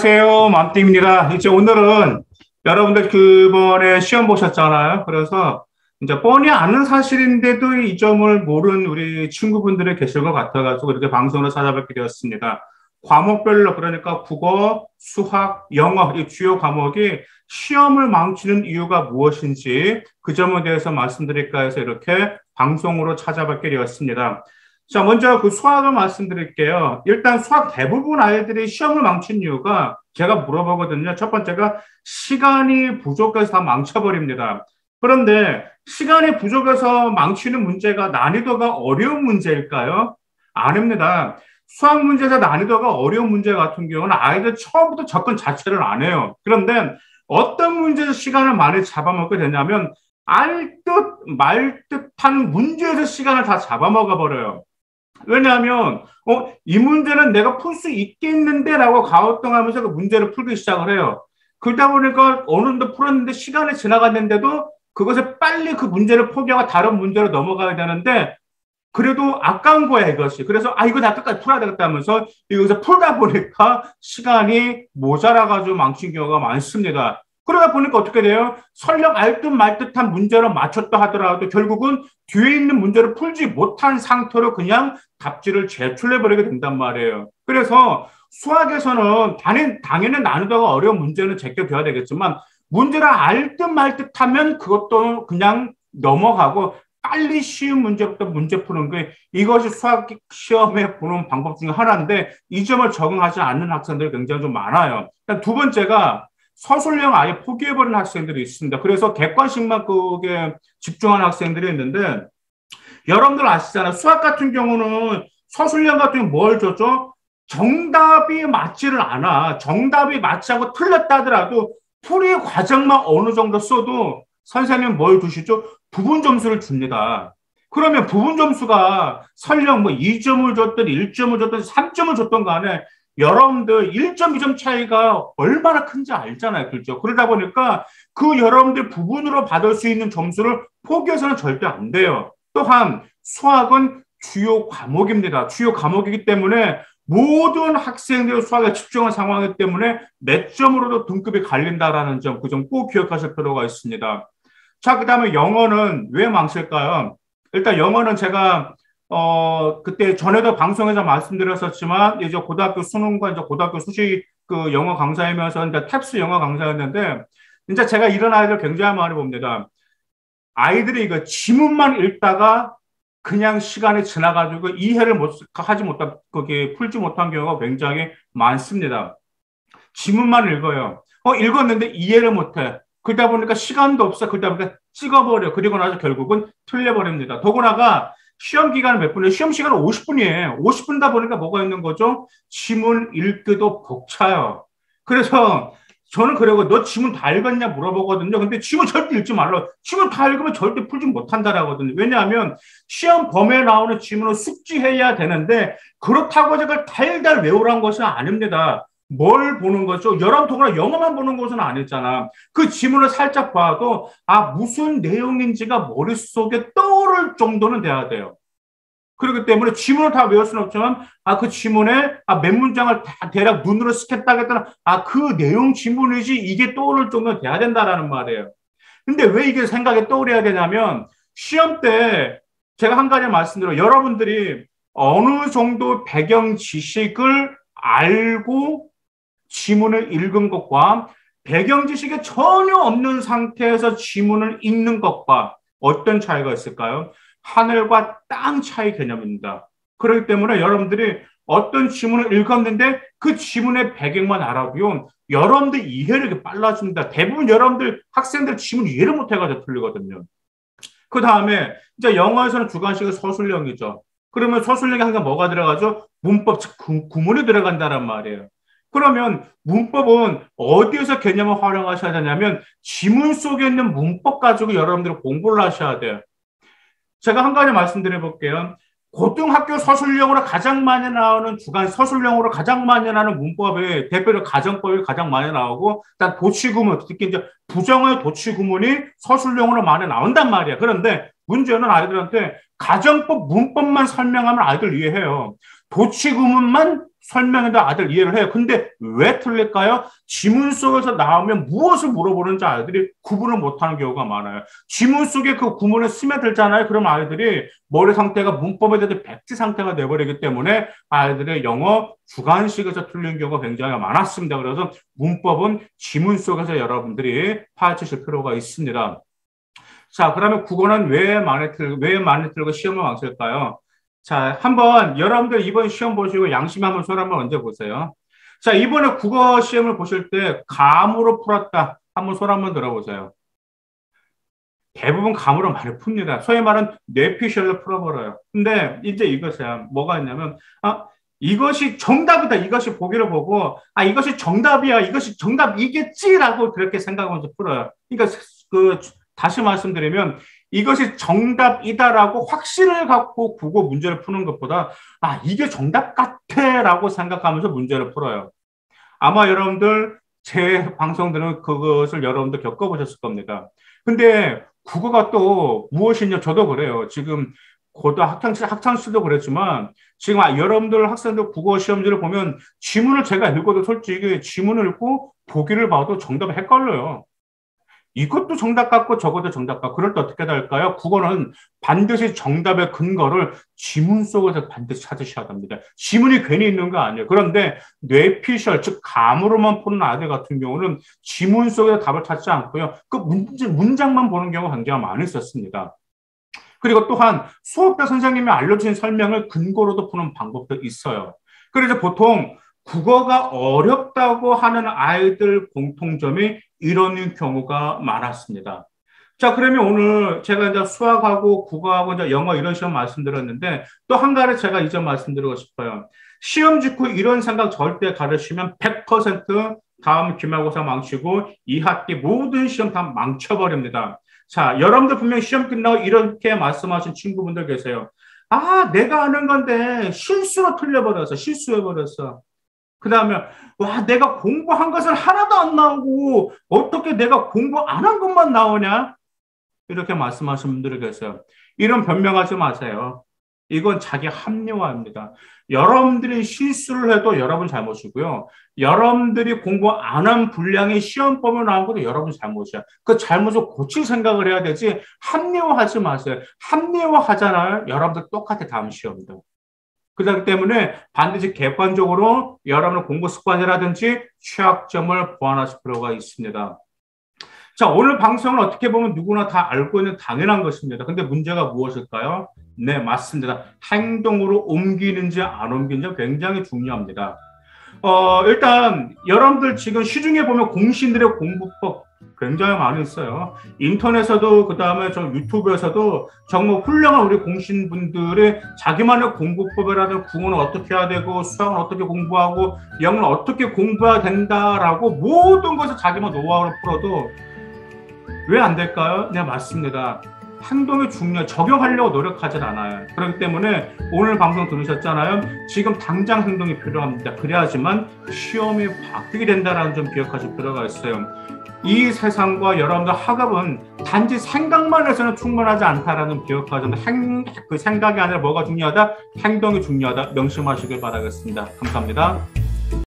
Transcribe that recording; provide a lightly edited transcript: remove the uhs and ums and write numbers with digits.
안녕하세요. 맘띠입니다. 이제 오늘은 여러분들 그번에 시험 보셨잖아요. 그래서 이제 뻔히 아는 사실인데도 이 점을 모르는 우리 친구분들이 계실 것 같아가지고 이렇게 방송으로 찾아뵙게 되었습니다. 과목별로 그러니까 국어, 수학, 영어 이 주요 과목이 시험을 망치는 이유가 무엇인지 그 점에 대해서 말씀드릴까 해서 이렇게 방송으로 찾아뵙게 되었습니다. 자, 먼저 그 수학을 말씀드릴게요. 일단 수학 대부분 아이들이 시험을 망친 이유가 제가 물어보거든요. 첫 번째가 시간이 부족해서 다 망쳐버립니다. 그런데 시간이 부족해서 망치는 문제가 난이도가 어려운 문제일까요? 아닙니다. 수학 문제에서 난이도가 어려운 문제 같은 경우는 아이들 처음부터 접근 자체를 안 해요. 그런데 어떤 문제에서 시간을 많이 잡아먹게 되냐면 알 듯 말 듯한 문제에서 시간을 다 잡아먹어 버려요. 왜냐하면 이 문제는 내가 풀 수 있겠는데 라고 가오뚱하면서 그 문제를 풀기 시작을 해요. 그러다 보니까 어느 정도 풀었는데 시간이 지나갔는데도 그것을 빨리 그 문제를 포기하고 다른 문제로 넘어가야 되는데 그래도 아까운 거야 이것이. 그래서 이거 다 끝까지 풀어야 되겠다 하면서 이것을 풀다 보니까 시간이 모자라가지고 망친 경우가 많습니다. 그러다 보니까 어떻게 돼요? 설령 알듯 말듯한 문제를 맞췄다 하더라도 결국은 뒤에 있는 문제를 풀지 못한 상태로 그냥 답지를 제출해버리게 된단 말이에요. 그래서 수학에서는 당연히 난이도가 어려운 문제는 제껴줘야 되겠지만 문제를 알듯 말듯 하면 그것도 그냥 넘어가고 빨리 쉬운 문제부터 문제 푸는 게 이것이 수학 시험에 보는 방법 중에 하나인데 이 점을 적응하지 않는 학생들이 굉장히 좀 많아요. 두 번째가 서술형 아예 포기해버린 학생들이 있습니다. 그래서 객관식만 그게 집중하는 학생들이 있는데 여러분들 아시잖아요. 수학 같은 경우는 서술형 같은 경우 뭘 줬죠? 정답이 맞지를 않아. 정답이 맞지 않고 틀렸다 하더라도 풀이 과정만 어느 정도 써도 선생님 뭘 주시죠? 부분 점수를 줍니다. 그러면 부분 점수가 설령 뭐 2점을 줬든 1점을 줬든 3점을 줬던 간에 여러분들 1점, 2점 차이가 얼마나 큰지 알잖아요. 그렇죠? 그러다 보니까 그 여러분들 부분으로 받을 수 있는 점수를 포기해서는 절대 안 돼요. 또한 수학은 주요 과목입니다. 주요 과목이기 때문에 모든 학생들 수학에 집중한 상황이기 때문에 몇 점으로도 등급이 갈린다라는 점, 그 점 꼭 기억하실 필요가 있습니다. 자, 그 다음에 영어는 왜 망칠까요? 일단 영어는 제가 그때 전에도 방송에서 말씀드렸었지만, 이제 고등학교 수능과 이제 고등학교 수시 그 영어 강사이면서 이제 탭스 영어 강사였는데, 이제 제가 이런 아이들 굉장히 많이 봅니다. 아이들이 이거 지문만 읽다가 그냥 시간이 지나가지고 이해를 하지 못한, 그게 풀지 못한 경우가 굉장히 많습니다. 지문만 읽어요. 읽었는데 이해를 못해. 그러다 보니까 시간도 없어. 그러다 보니까 찍어버려. 그리고 나서 결국은 틀려버립니다. 더구나가 시험 기간은 몇 분이에요? 시험 시간은 50분이에요. 50분다 보니까 뭐가 있는 거죠? 지문 읽기도 벅차요. 그래서 저는 그러고 너 지문 다 읽었냐 물어보거든요. 근데 지문 절대 읽지 말라. 지문 다 읽으면 절대 풀지 못한다라거든요. 왜냐하면 시험 범위에 나오는 지문을 숙지해야 되는데 그렇다고 제가 달달 외우라는 것은 아닙니다. 뭘 보는 거죠? 여러분 더구나 영어만 보는 것은 아니잖아. 그 지문을 살짝 봐도 무슨 내용인지가 머릿속에 떠오를 정도는 돼야 돼요. 그렇기 때문에 지문을 다 외울 수는 없지만 그 지문에 몇 문장을 다 대략 눈으로 스캔하겠다는 그 내용 지문이지 이게 떠오를 정도는 돼야 된다라는 말이에요. 근데 왜 이게 생각에 떠오르야 되냐면 시험 때 제가 한 가지 말씀드려 여러분들이 어느 정도 배경 지식을 알고 지문을 읽은 것과 배경 지식이 전혀 없는 상태에서 지문을 읽는 것과 어떤 차이가 있을까요? 하늘과 땅 차이 개념입니다. 그렇기 때문에 여러분들이 어떤 지문을 읽었는데 그 지문의 배경만 알아보면 여러분들 이해력이 빨라집니다. 대부분 여러분들 학생들 지문 이해를 못해가지고 틀리거든요. 그 다음에 이제 영어에서는 주관식은 서술형이죠. 그러면 서술형에 항상 뭐가 들어가죠? 문법, 즉 구문이 들어간다는 말이에요. 그러면 문법은 어디에서 개념을 활용하셔야 되냐면 지문 속에 있는 문법 가지고 여러분들이 공부를 하셔야 돼요. 제가 한 가지 말씀드려 볼게요. 고등학교 서술형으로 가장 많이 나오는 서술형으로 가장 많이 나오는 문법의 대표로 가정법이 가장 많이 나오고, 일단 도치구문, 특히 이제 부정의 도치구문이 서술형으로 많이 나온단 말이야. 그런데 문제는 아이들한테 가정법 문법만 설명하면 아이들 이해해요. 도치구문만 설명해도 아이들 이해를 해요. 근데 왜 틀릴까요? 지문 속에서 나오면 무엇을 물어보는지 아이들이 구분을 못하는 경우가 많아요. 지문 속에 그 구문을 스며들잖아요. 그럼 아이들이 머리 상태가 문법에 대한 백지 상태가 돼버리기 때문에 아이들의 영어 주관식에서 틀린 경우가 굉장히 많았습니다. 그래서 문법은 지문 속에서 여러분들이 파헤치실 필요가 있습니다. 자, 그러면 국어는 왜 많이 틀고 시험을 망칠까요? 자, 한번 여러분들 이번 시험 보시고 양심 한번 손 한번 얹어보세요. 자, 이번에 국어 시험을 보실 때 감으로 풀었다. 한번 손 한번 들어보세요. 대부분 감으로 많이 풉니다. 소위 말하는 뇌피셜로 풀어버려요. 근데 이제 이것이야. 뭐가 있냐면, 이것이 정답이다. 이것이 보기를 보고, 이것이 정답이야. 이것이 정답이겠지라고 그렇게 생각하면서 풀어요. 그러니까 다시 말씀드리면 이것이 정답이다라고 확신을 갖고 국어 문제를 푸는 것보다 이게 정답 같아라고 생각하면서 문제를 풀어요. 아마 여러분들 제 방송들은 그것을 여러분들 겪어보셨을 겁니다. 근데 국어가 또 무엇이냐 저도 그래요. 지금 고등 학창시절도 그랬지만 지금 여러분들 학생들 국어 시험지를 보면 지문을 제가 읽어도 솔직히 지문을 읽고 보기를 봐도 정답이 헷갈려요. 이것도 정답 같고 저것도 정답 같고 그럴 때 어떻게 될까요? 국어는 반드시 정답의 근거를 지문 속에서 반드시 찾으셔야 합니다. 지문이 괜히 있는 거 아니에요. 그런데 뇌피셜, 즉 감으로만 푸는 아이들 같은 경우는 지문 속에서 답을 찾지 않고요. 그 문장만 보는 경우가 굉장히 많이 있었습니다. 그리고 또한 수업때 선생님이 알려주신 설명을 근거로도 푸는 방법도 있어요. 그래서 보통 국어가 어렵다고 하는 아이들 공통점이 이런 경우가 많았습니다. 자, 그러면 오늘 제가 이제 수학하고 국어하고 이제 영어 이런 시험 말씀드렸는데 또 한 가지 제가 이 점 말씀드리고 싶어요. 시험 직후 이런 생각 절대 가르치면 100% 다음 기말고사 망치고 이 학기 모든 시험 다 망쳐버립니다. 자, 여러분들 분명 시험 끝나고 이렇게 말씀하신 친구분들 계세요. 내가 아는 건데 실수로 틀려버렸어. 실수해버렸어. 그 다음에 내가 공부한 것은 하나도 안 나오고 어떻게 내가 공부 안 한 것만 나오냐? 이렇게 말씀하시는 분들이 계세요. 이런 변명하지 마세요. 이건 자기 합리화입니다. 여러분들이 실수를 해도 여러분 잘못이고요. 여러분들이 공부 안 한 분량의 시험범위 나온 것도 여러분 잘못이야. 그 잘못을 고칠 생각을 해야 되지 합리화하지 마세요. 합리화하잖아요. 여러분들 똑같아 다음 시험도. 그렇기 때문에 반드시 객관적으로 여러분의 공부 습관이라든지 취약점을 보완하실 필요가 있습니다. 자, 오늘 방송은 어떻게 보면 누구나 다 알고 있는 당연한 것입니다. 근데 문제가 무엇일까요? 네, 맞습니다. 행동으로 옮기는지 안 옮기는지 굉장히 중요합니다. 일단 여러분들 지금 시중에 보면 공신들의 공부법 굉장히 많이 있어요. 인터넷에서도 그다음에 저 유튜브에서도 정말 훌륭한 우리 공신분들의 자기만의 공부법이라든 국어는 어떻게 해야 되고 수학은 어떻게 공부하고 영어는 어떻게 공부해야 된다라고 모든 것을 자기만 노하우를 풀어도 왜 안 될까요? 네, 맞습니다. 행동이 중요해요. 적용하려고 노력하진 않아요. 그렇기 때문에 오늘 방송 들으셨잖아요. 지금 당장 행동이 필요합니다. 그래야지만 시험이 바뀌게 된다는 점 기억하실 필요가 있어요. 이 세상과 여러분들 학업은 단지 생각만 해서는 충분하지 않다라는 기억하자면 그 생각이 아니라 뭐가 중요하다? 행동이 중요하다. 명심하시길 바라겠습니다. 감사합니다.